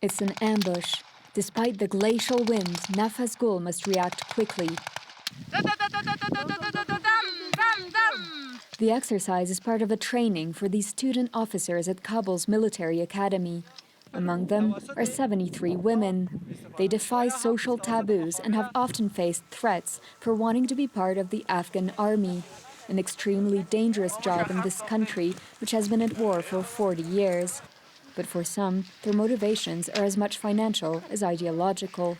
It's an ambush. Despite the glacial winds, Nafazgul must react quickly. The exercise is part of a training for these student officers at Kabul's military academy. Among them are 73 women. They defy social taboos and have often faced threats for wanting to be part of the Afghan army, an extremely dangerous job in this country which has been at war for 40 years. But for some, their motivations are as much financial as ideological.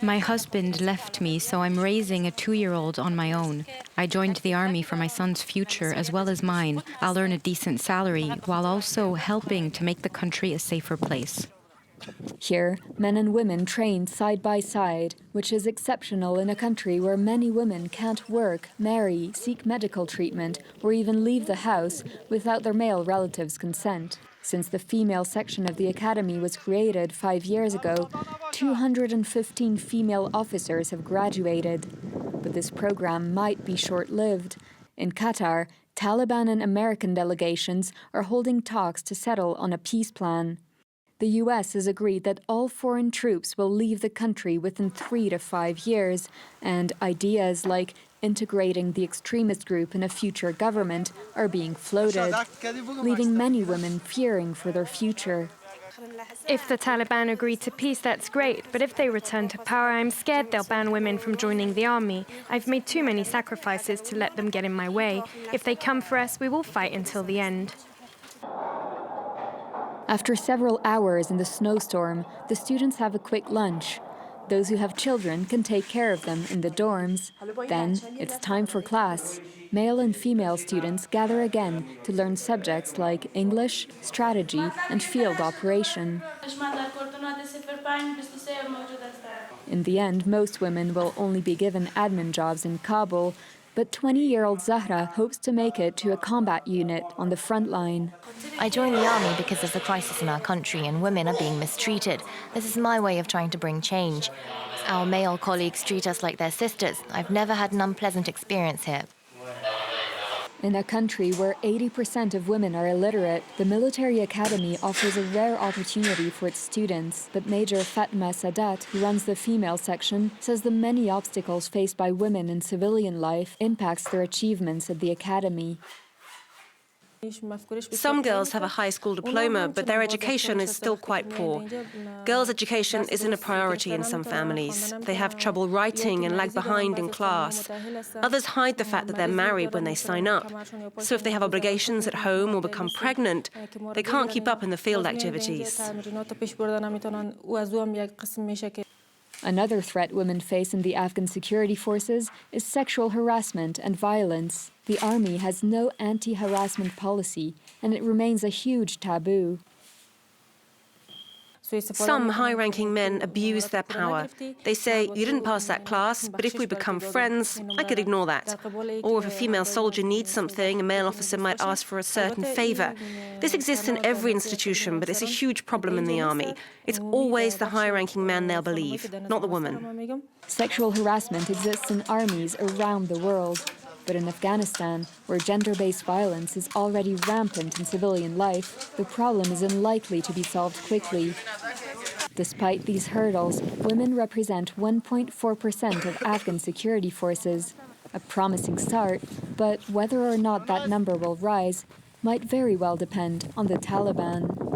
My husband left me, so I'm raising a 2-year-old on my own. I joined the army for my son's future as well as mine. I'll earn a decent salary while also helping to make the country a safer place. Here, men and women train side by side, which is exceptional in a country where many women can't work, marry, seek medical treatment, or even leave the house without their male relatives' consent. Since the female section of the academy was created 5 years ago, 215 female officers have graduated. But this program might be short-lived. In Qatar, Taliban and American delegations are holding talks to settle on a peace plan. The US has agreed that all foreign troops will leave the country within 3 to 5 years, and ideas like integrating the extremist group in a future government are being floated, leaving many women fearing for their future. If the Taliban agree to peace, that's great, but if they return to power, I'm scared they'll ban women from joining the army. I've made too many sacrifices to let them get in my way. If they come for us, we will fight until the end. After several hours in the snowstorm, the students have a quick lunch. Those who have children can take care of them in the dorms. Then it's time for class. Male and female students gather again to learn subjects like English, strategy, and field operation. In the end, most women will only be given admin jobs in Kabul, but 20-year-old Zahra hopes to make it to a combat unit on the front line. I joined the army because there's a crisis in our country and women are being mistreated. This is my way of trying to bring change. Our male colleagues treat us like their sisters. I've never had an unpleasant experience here. In a country where 80% of women are illiterate, the military academy offers a rare opportunity for its students. But Major Fatma Sadat, who runs the female section, says the many obstacles faced by women in civilian life impacts their achievements at the academy. Some girls have a high school diploma, but their education is still quite poor. Girls' education isn't a priority in some families. They have trouble writing and lag behind in class. Others hide the fact that they're married when they sign up. So if they have obligations at home or become pregnant, they can't keep up in the field activities. Another threat women face in the Afghan security forces is sexual harassment and violence. The army has no anti-harassment policy, and it remains a huge taboo. Some high-ranking men abuse their power. They say, you didn't pass that class, but if we become friends, I could ignore that. Or if a female soldier needs something, a male officer might ask for a certain favor. This exists in every institution, but it's a huge problem in the army. It's always the high-ranking man they'll believe, not the woman. Sexual harassment exists in armies around the world. But in Afghanistan, where gender-based violence is already rampant in civilian life, the problem is unlikely to be solved quickly. Despite these hurdles, women represent 1.4% of Afghan security forces. A promising start, but whether or not that number will rise might very well depend on the Taliban.